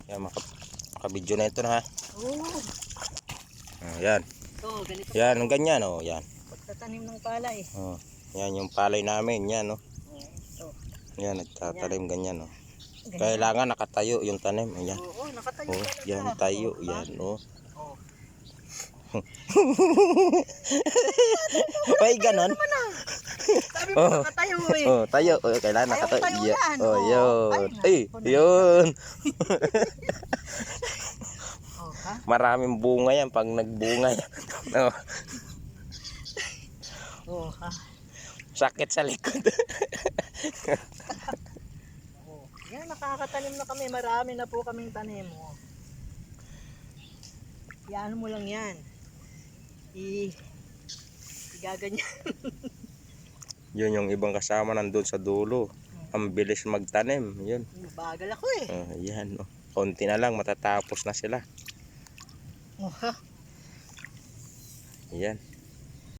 Yan, makabidyo na ito na ha. Oo. Yan. Ito, ganito. Yan, yung ganyan oh, yan. Pagtatanim ng palay. Oh, yan yung palay namin, yan oh. Ito. Yan, nagtatanim ganyan oh. Ganyan. Kailangan nakatayo yung tanim, ayan. Oo, nakatayo Oh, talaga. yan tayo, Oo, diba? yan oh. Oo. Ay, ganon. Sabi mo, Oh. nakatayo eh. Oh, tayo, oh, kailangan Ayaw nakatayo. tayo Yeah. yan. Oh, Oo. yun. Ay, Ay, yun. Oh, ha? Maraming bunga yan pag nagbunga yan. No. Oo, ha? Sakit sa likod. Oo. Yan, nakakatanim na kami. Marami na po kaming tanim. Oh. Iano mo lang yan. Igaganyan. Yun yung ibang kasama nandun sa dulo. Ang bilis magtanim. Yun. Bagal ako eh. Yan. Oh. Konti na lang matatapos na sila. Oh, ha? Yan.